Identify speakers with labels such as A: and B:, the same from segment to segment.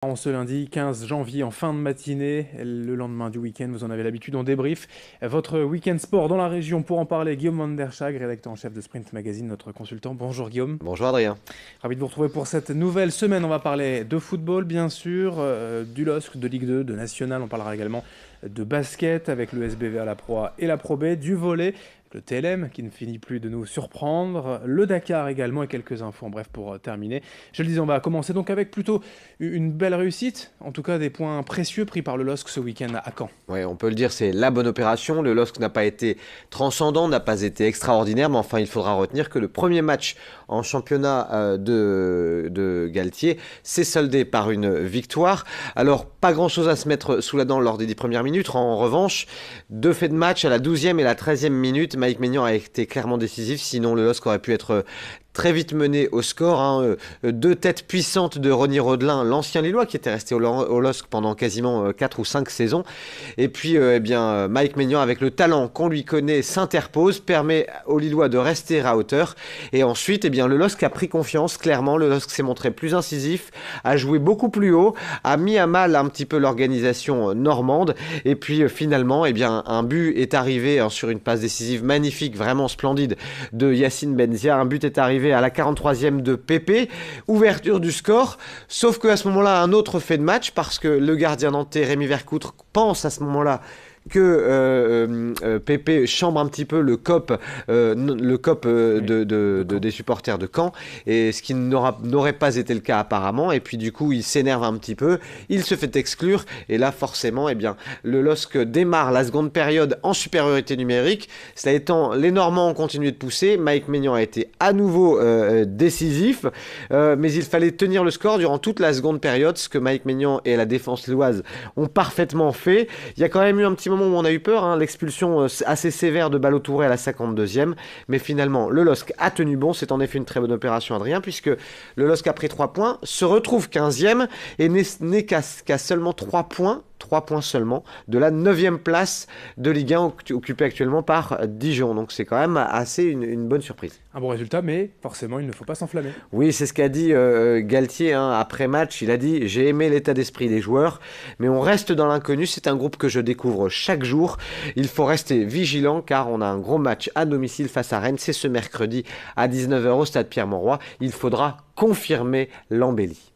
A: En ce lundi 15 janvier, en fin de matinée, le lendemain du week-end, vous en avez l'habitude, on débrief votre week-end sport dans la région. Pour en parler, Guillaume Van der Schag, rédacteur en chef de Sprint Magazine, notre consultant. Bonjour Guillaume.
B: Bonjour Adrien.
A: Ravi de vous retrouver pour cette nouvelle semaine. On va parler de football, bien sûr, du LOSC, de Ligue 2, de National. On parlera également de basket avec le SBVA, la Pro A et la Pro B, du volley, le TLM qui ne finit plus de nous surprendre, le Dakar également et quelques infos en bref pour terminer. Je le disais, on va commencer donc avec plutôt une belle réussite, en tout cas des points précieux pris par le LOSC ce week-end à Caen.
B: Ouais, on peut le dire, c'est la bonne opération. Le LOSC n'a pas été transcendant, n'a pas été extraordinaire, mais enfin il faudra retenir que le premier match en championnat de Galtier s'est soldé par une victoire. Alors pas grand-chose à se mettre sous la dent lors des 10 premières minutes. En revanche, deux faits de match à la 12e et la 13e minute. Mike Maignan a été clairement décisif, sinon le LOSC aurait pu être très vite mené au score. Deux têtes puissantes de Ronny Rodelin, l'ancien Lillois qui était resté au LOSC pendant quasiment 4 ou 5 saisons. Et puis Mike Maignan, avec le talent qu'on lui connaît, s'interpose, permet aux Lillois de rester à hauteur. Et ensuite, le LOSC a pris confiance. Clairement, le LOSC s'est montré plus incisif, a joué beaucoup plus haut, a mis à mal un petit peu l'organisation normande. Et puis finalement, un but est arrivé sur une passe décisive magnifique, vraiment splendide, de Yacine Benzia. Un but est arrivé à la 43e de Pépé, ouverture du score, sauf qu'à ce moment-là, un autre fait de match, parce que le gardien nantais Rémi Vercoutre pense à ce moment-là que Pépé chambre un petit peu le COP, des supporters de Caen, et ce qui n'aurait pas été le cas apparemment, et puis du coup il s'énerve un petit peu, il se fait exclure, et là forcément le LOSC démarre la seconde période en supériorité numérique. Cela étant, les Normands ont continué de pousser, Mike Maignan a été à nouveau décisif, mais il fallait tenir le score durant toute la seconde période, ce que Mike Maignan et la défense lilloise ont parfaitement fait. Il y a quand même eu un petit moment où on a eu peur, l'expulsion assez sévère de Ballo-Touré à la 52e, mais finalement le LOSC a tenu bon. C'est en effet une très bonne opération, Adrien, puisque le LOSC a pris 3 points, se retrouve 15e et n'est qu'à seulement 3 points seulement de la 9e place de Ligue 1 occupée actuellement par Dijon. Donc c'est quand même assez une bonne surprise.
A: Un bon résultat, mais forcément il ne faut pas s'enflammer.
B: Oui, c'est ce qu'a dit Galtier après match. Il a dit: j'ai aimé l'état d'esprit des joueurs, mais on reste dans l'inconnu. C'est un groupe que je découvre chaque jour. Il faut rester vigilant car on a un gros match à domicile face à Rennes. C'est ce mercredi à 19h au stade Pierre-Mauroy. Il faudra confirmer l'embellie.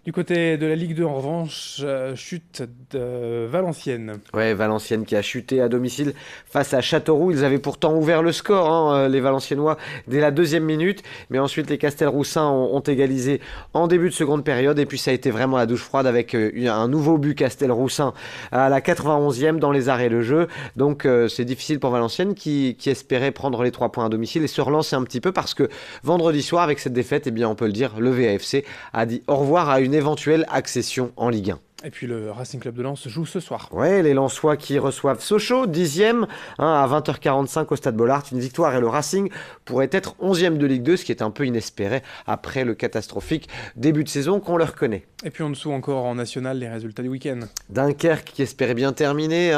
A: Du côté de la Ligue 2, en revanche, chute de Valenciennes.
B: Ouais, Valenciennes qui a chuté à domicile face à Châteauroux. Ils avaient pourtant ouvert le score, les Valenciennois, dès la 2e minute. Mais ensuite, les Castelroussins ont égalisé en début de seconde période. Et puis, ça a été vraiment la douche froide avec un nouveau but Castelroussin à la 91e dans les arrêts de jeu. Donc, c'est difficile pour Valenciennes qui espérait prendre les 3 points à domicile et se relancer un petit peu parce que vendredi soir, avec cette défaite, on peut le dire, le VAFC a dit au revoir à une éventuelle accession en Ligue 1.
A: Et puis le Racing Club de Lens joue ce soir.
B: Ouais, les Lensois qui reçoivent Sochaux, 10e, à 20h45 au Stade Bollaert. Une victoire et le Racing pourrait être 11e de Ligue 2, ce qui est un peu inespéré après le catastrophique début de saison qu'on leur connaît.
A: Et puis en dessous encore en national, les résultats du week-end.
B: Dunkerque qui espérait bien terminer,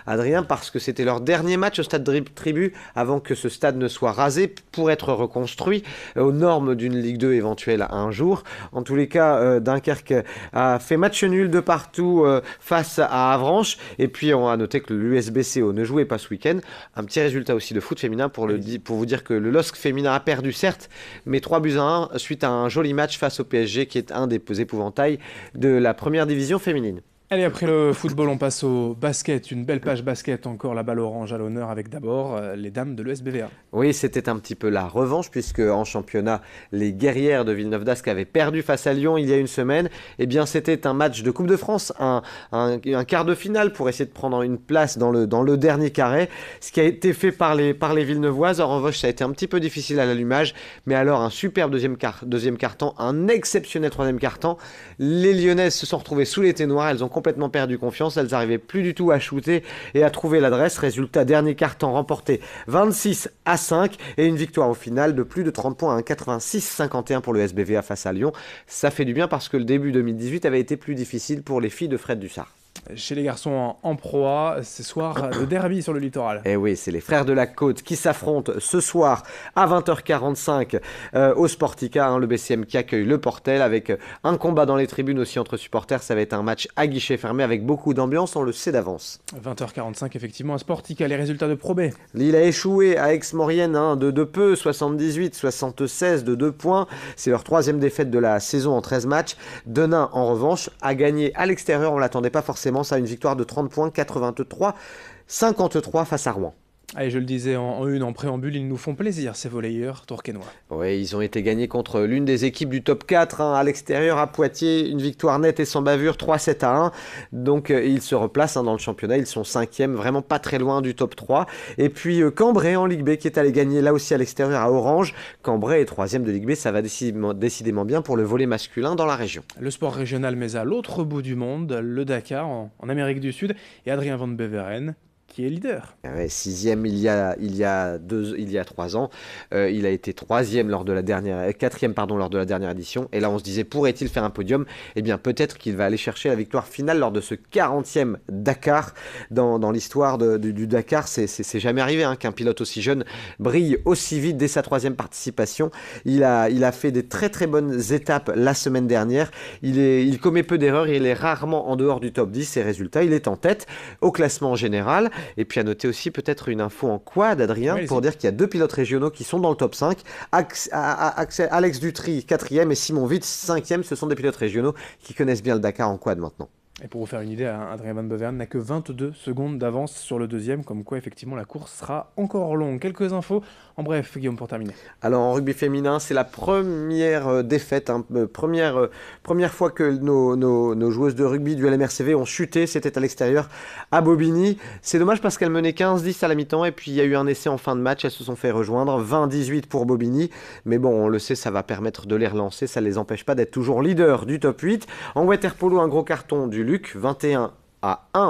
B: Adrien, parce que c'était leur dernier match au stade Tribu avant que ce stade ne soit rasé pour être reconstruit aux normes d'une Ligue 2 éventuelle un jour. En tous les cas, Dunkerque a fait match nul de partout face à Avranches. Et puis on a noté que l'USBCO ne jouait pas ce week-end. Un petit résultat aussi de foot féminin pour vous dire que le LOSC féminin a perdu certes, mais 3-1 suite à un joli match face au PSG qui est un des épouvantails de la première division féminine.
A: Allez, après le football, on passe au basket. Une belle page basket, encore la balle orange à l'honneur avec d'abord les dames de l'ESBVA.
B: Oui, c'était un petit peu la revanche puisque en championnat, les guerrières de Villeneuve d'Ascq avaient perdu face à Lyon il y a une semaine. C'était un match de Coupe de France, un quart de finale pour essayer de prendre une place dans le dernier carré. Ce qui a été fait par les Villeneuvoises. En revanche, ça a été un petit peu difficile à l'allumage. Mais alors, un superbe deuxième quart-temps, un exceptionnel troisième quart-temps. Les Lyonnaises se sont retrouvées sous l'été noir. Elles ont complètement perdu confiance, elles n'arrivaient plus du tout à shooter et à trouver l'adresse. Résultat, dernier quart-temps remporté 26-5 et une victoire au final de plus de 30 points, 86-51 pour le SBVA face à Lyon. Ça fait du bien parce que le début 2018 avait été plus difficile pour les filles de Fred Dussart.
A: Chez les garçons en proie, ce soir de derby sur le littoral.
B: Et oui, c'est les frères de la Côte qui s'affrontent ce soir à 20h45 au Sportica, hein, le BCM qui accueille le Portel avec un combat dans les tribunes aussi entre supporters. Ça va être un match à guichet fermé avec beaucoup d'ambiance, on le sait d'avance.
A: 20h45 effectivement à Sportica, les résultats de Pro B.
B: Lille a échoué à Aix-Maurienne hein, de peu, 78-76 de 2 points. C'est leur 3e défaite de la saison en 13 matchs. Denain, en revanche, a gagné à l'extérieur. On ne l'attendait pas forcément. Ça a une victoire de 30 points, 83-53 face à Rouen.
A: Et je le disais en préambule, ils nous font plaisir, ces volleyeurs tourquenois.
B: Oui, ils ont été gagnés contre l'une des équipes du top 4 hein, à l'extérieur, à Poitiers. Une victoire nette et sans bavure, 3-7-1. Donc ils se replacent hein, dans le championnat. Ils sont 5e, vraiment pas très loin du top 3. Et puis Cambrai en Ligue B qui est allé gagner là aussi à l'extérieur à Orange. Cambrai est 3e de Ligue B. Ça va décidément bien pour le volley masculin dans la région.
A: Le sport régional, mais à l'autre bout du monde, le Dakar en Amérique du Sud. Et Adrien Van Beveren, qui est leader.
B: Ouais, 6e il y a 3 ans. Il a été 4e lors de la dernière édition. Et là, on se disait, pourrait-il faire un podium? Eh bien, peut-être qu'il va aller chercher la victoire finale lors de ce 40e Dakar. Dans l'histoire du Dakar, c'est jamais arrivé hein, qu'un pilote aussi jeune brille aussi vite dès sa 3e participation. Il a fait des très très bonnes étapes la semaine dernière. Il commet peu d'erreurs. Il est rarement en dehors du top 10. Et résultat, il est en tête au classement général. Et puis à noter aussi peut-être une info en quad, Adrien, pour dire qu'il y a 2 pilotes régionaux qui sont dans le top 5. Alex Dutry, 4e, et Simon Witt, 5e. Ce sont des pilotes régionaux qui connaissent bien le Dakar en quad maintenant.
A: Et pour vous faire une idée, Adrien Van Beveren n'a que 22 secondes d'avance sur le 2e, comme quoi effectivement la course sera encore longue. Quelques infos, en bref, Guillaume, pour terminer.
B: Alors en rugby féminin, c'est la première défaite, hein, première fois que nos joueuses de rugby du LMRCV ont chuté, c'était à l'extérieur à Bobigny. C'est dommage parce qu'elles menaient 15-10 à la mi-temps et puis il y a eu un essai en fin de match, elles se sont fait rejoindre, 20-18 pour Bobigny. Mais bon, on le sait, ça va permettre de les relancer, ça ne les empêche pas d'être toujours leader du top 8. En waterpolo, un gros carton du Luc, 21-1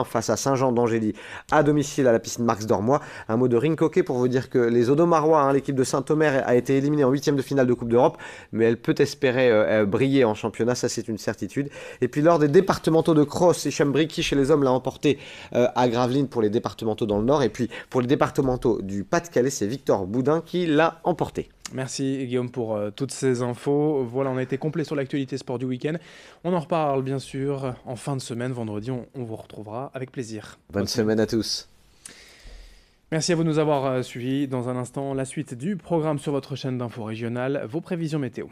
B: face à Saint-Jean d'Angély à domicile à la piscine Marx d'Ormois. Un mot de ring coquet pour vous dire que les Odomarois, hein, l'équipe de Saint-Omer a été éliminée en 8e de finale de Coupe d'Europe, mais elle peut espérer briller en championnat, ça c'est une certitude. Et puis lors des départementaux de cross, Hicham Briki chez les hommes l'a emporté à Gravelines pour les départementaux dans le Nord, et puis pour les départementaux du Pas-de-Calais, c'est Victor Boudin qui l'a emporté.
A: Merci Guillaume pour toutes ces infos. Voilà, on a été complet sur l'actualité sport du week-end. On en reparle bien sûr en fin de semaine, vendredi, on vous retrouvera avec plaisir.
B: Bonne semaine à tous.
A: Merci à vous de nous avoir suivis. Dans un instant, la suite du programme sur votre chaîne d'info régionale, vos prévisions météo.